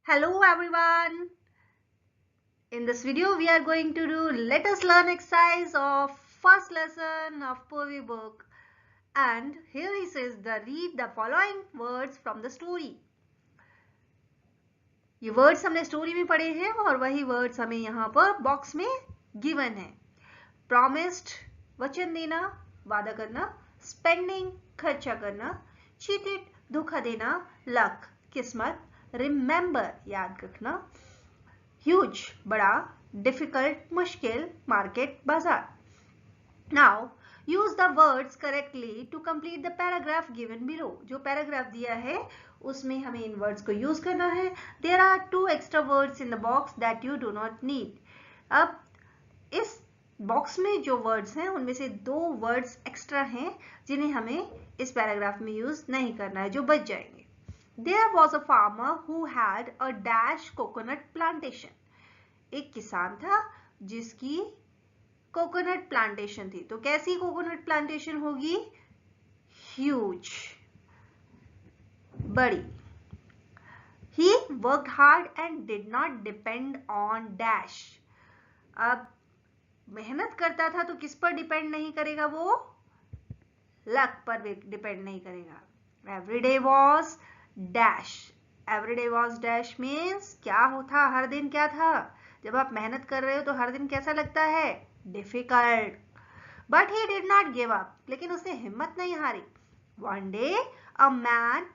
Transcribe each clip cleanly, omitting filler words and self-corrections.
Hello everyone. In this video we are going to do let us learn exercise of first lesson of Purvi book, and here he says read the following words from the story. ये words हमने story में पढ़े हैं और वही words हमें यहाँ पर बॉक्स में गिवन है. प्रॉमिस्ड वचन देना, वादा करना. स्पेंडिंग खर्चा करना. चीटेड धोखा देना. लक किस्मत. रिमेंबर याद रखना. ह्यूज बड़ा. डिफिकल्ट मुश्किल. मार्केट बाजार. Now use the words correctly to complete the paragraph given below. जो पैराग्राफ दिया है उसमें हमें इन वर्ड्स को यूज करना है. There are 2 extra words in the box that you do not need. अब इस बॉक्स में जो वर्ड्स हैं उनमें से 2 वर्ड्स एक्स्ट्रा हैं जिन्हें हमें इस पैराग्राफ में यूज नहीं करना है, जो बच जाएंगे. There was a farmer who had a dash coconut plantation. एक किसान था जिसकी कोकोनट प्लांटेशन थी. तो कैसी कोकोनट प्लांटेशन होगी? ह्यूज बड़ी. He worked hard and did not depend on dash. अब मेहनत करता था तो किस पर डिपेंड नहीं करेगा? वो लक पर डिपेंड नहीं करेगा. Every day was dash. Every day was dash means क्या होता? हर दिन क्या था? जब आप मेहनत कर रहे हो तो हर दिन कैसा लगता है? Difficult. But he did not give up. लेकिन उसने हिम्मत नहीं हारी. One day a man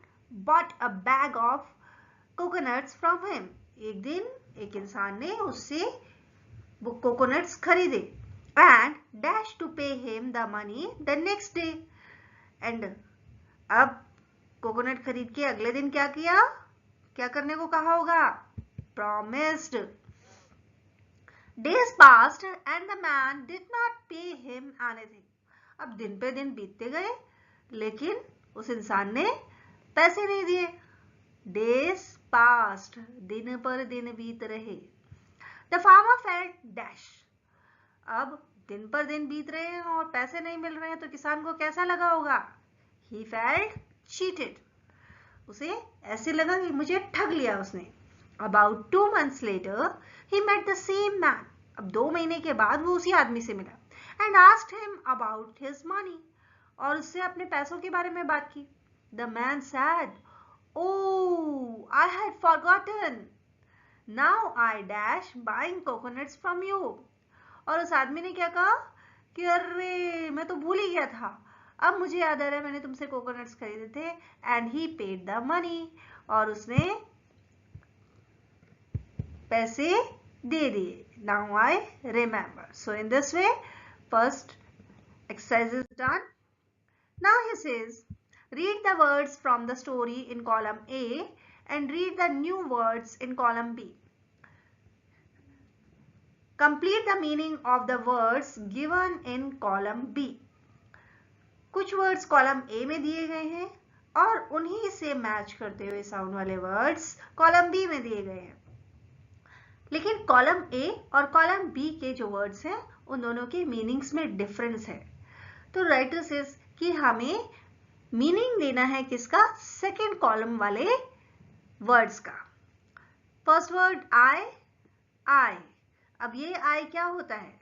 bought a bag of coconuts from him. एक दिन एक इंसान ने उससे वो कोकोनट्स खरीदे. And dash to pay him the money the next day. And अब कोकोनट खरीद के अगले दिन क्या किया? क्या करने को कहा होगा? Promised. Days passed and the man did not pay him anything. अब दिन पे दिन बीतते गए लेकिन उस इंसान ने पैसे नहीं दिए. Days passed. दिन पर दिन बीत रहे. The farmer felt dash. अब दिन पर दिन बीत रहे हैं और पैसे नहीं मिल रहे हैं तो किसान को कैसा लगा होगा? He felt cheated. उसे ऐसे लगा कि मुझे ठग लिया उसने. About 2 months later, he met the same man. अब 2 महीने के बाद वो उसी आदमी से मिला. And asked him about his money. और उससे अपने पैसों के बारे में बात की. The man said, "Oh, I had forgotten. Now I dash buying coconuts from you." और उस आदमी ने क्या कहा कि अरे मैं तो भूल ही गया था. अब मुझे याद आ रहा है मैंने तुमसे कोकोनट्स खरीदे थे. And he paid the money. और उसने पैसे दे दिए. Now I remember. So in this way first exercise is done. Now he says read the words from the story in column A and read the new words in column B. Complete the meaning of the words given in column B. कुछ words column A में दिए गए हैं और उन्हीं से match करते हुए साउंड वाले वर्ड्स कॉलम बी में दिए गए हैं. लेकिन कॉलम ए और कॉलम बी के जो वर्ड्स हैं उन दोनों के मीनिंग्स में डिफरेंस है. तो राइटर सेज कि हमें मीनिंग देना है किसका? सेकेंड कॉलम वाले वर्ड्स का. First word eye. आई. अब ये आई क्या होता है?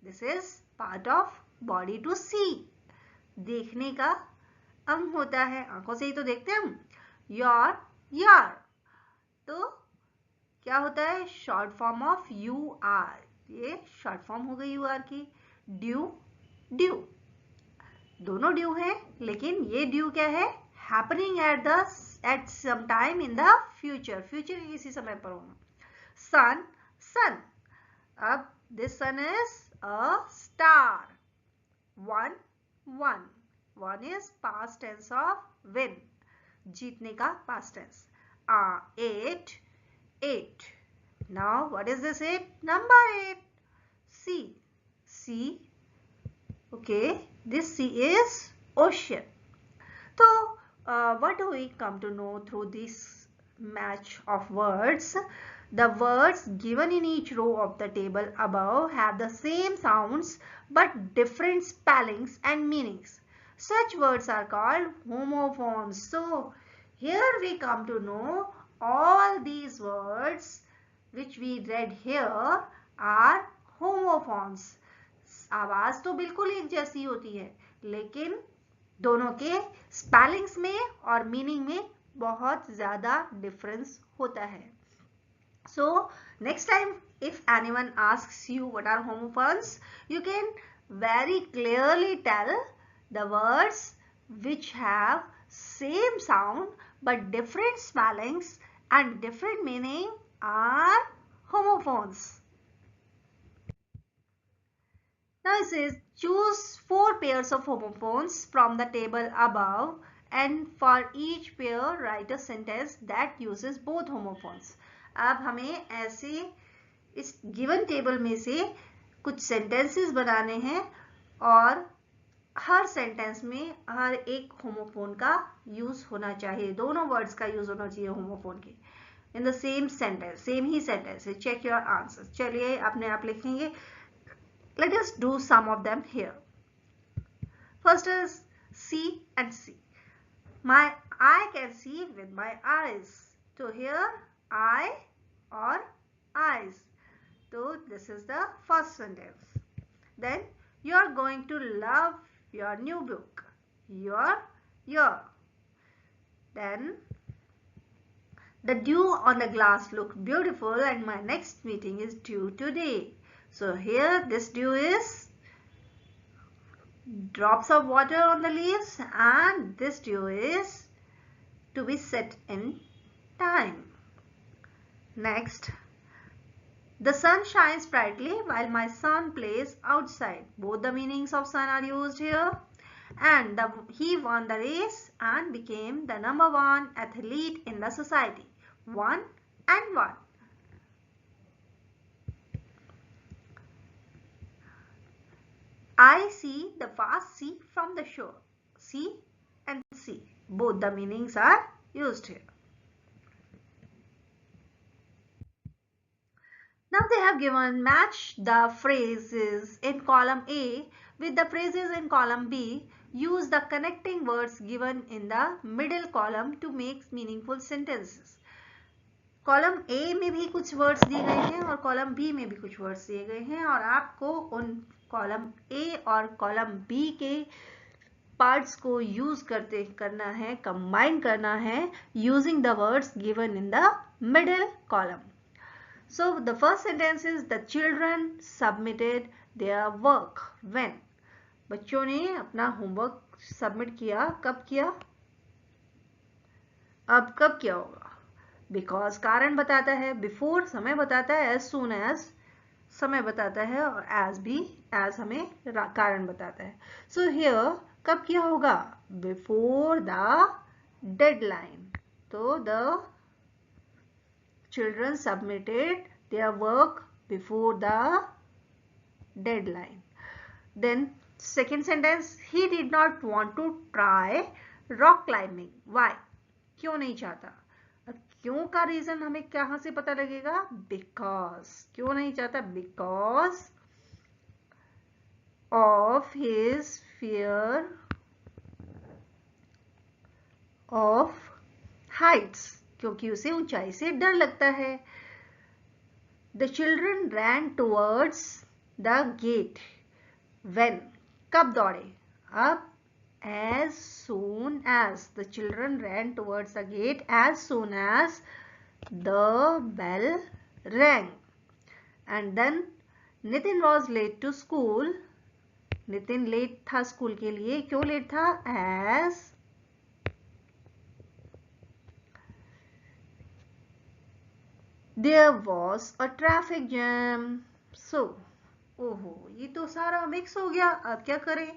This is part of body to see. देखने का अंग होता है. आंखों से ही तो देखते हैं हम. योर. यार. तो क्या होता है? Short form of you are. ये शॉर्ट फॉर्म हो गई यू आर की. ड्यू. ड्यू. दोनों ड्यू हैं लेकिन ये ड्यू क्या है? Happening at some time in the future. Future के किसी समय पर होना. सन. सन. अब this sun is a star. One. One. One is past tense of win. जीतने का past tense. 8. 8. Now what is this 8? Number 8. C. C. Okay. This C is ocean. So what do we come to know through this match of words? The words given in each row of the table above have the same sounds but different spellings and meanings. Such words are called homophones. So here we come to know all these which we read here are homophones. आवाज तो बिल्कुल एक जैसी होती है, लेकिन दोनों के स्पेलिंग्स में और मीनिंग में बहुत ज्यादा डिफरेंस होता है. So next time if anyone asks you what are homophones, you can very clearly tell the words which have same sound but different spellings and different meaning are homophones. Now it says choose 4 pairs of homophones from the table above and for each pair write a sentence that uses both homophones. अब हमें ऐसे इस given table में से कुछ sentences बनाने हैं और हर सेंटेंस में हर एक होमोफोन का यूज होना चाहिए, दोनों वर्ड्स का यूज होना चाहिए होमोफोन के in the same sentence, same ही सेंटेंस है. Check your answer. चलिए अपने आप लिखेंगे. Let us do some of them here. First is sea and see. My eye can see with my eyes. तो here I or eyes. So this is the first sentence. Then you are going to love your new book. Your. Then the dew on the glass looked beautiful and my next meeting is due today. So here this dew is drops of water on the leaves and this dew is to be set in time. Next, the sun shines brightly while my son plays outside. Both the meanings of sun are used here. And he won the race and became the #1 athlete in the society. 1 and 1. I see the fast sea from the shore. See and see. Both the meanings are used here. Now they have given match the phrases in column A with the phrases in column B. Use the connecting words given in the middle column to make meaningful sentences. Column A में भी कुछ words दिए गए हैं और column B में भी कुछ वर्ड्स दिए गए हैं और आपको उन कॉलम A और कॉलम B के पार्ट्स को यूज करना है, कंबाइन करना है using the words given in the middle column. So the first sentence is the children submitted their work when. बच्चों ने अपना होमवर्क सबमिट किया. कब किया? अब कब किया होगा? Because कारण बताता है, before समय बताता है, as soon as समय बताता है और as भी as हमें कारण बताता है. So here कब किया होगा? Before the deadline. तो the children submitted their work before the deadline. Then second sentence, he did not want to try rock climbing. Why? क्यों नहीं चाहता? क्यों का रीजन हमें कहां से पता लगेगा? Because. क्यों नहीं चाहता? Because of his fear of heights. क्योंकि उसे ऊंचाई से डर लगता है. The children ran towards the gate when. कब दौड़े? अब as soon as. The children ran towards the gate as soon as the bell rang. And then Nitin was late to school. Nitin late था स्कूल के लिए. क्यों late था? As there was a traffic jam. So, ओहो, ये तो सारा mix हो गया. अब क्या करें?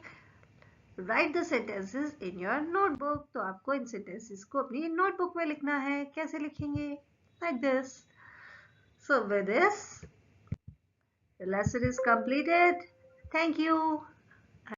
Write the sentences in your notebook. तो आपको इन sentences को अपनी नोटबुक में लिखना है. कैसे लिखेंगे? Like this. So with this, the lesson is completed. Thank you.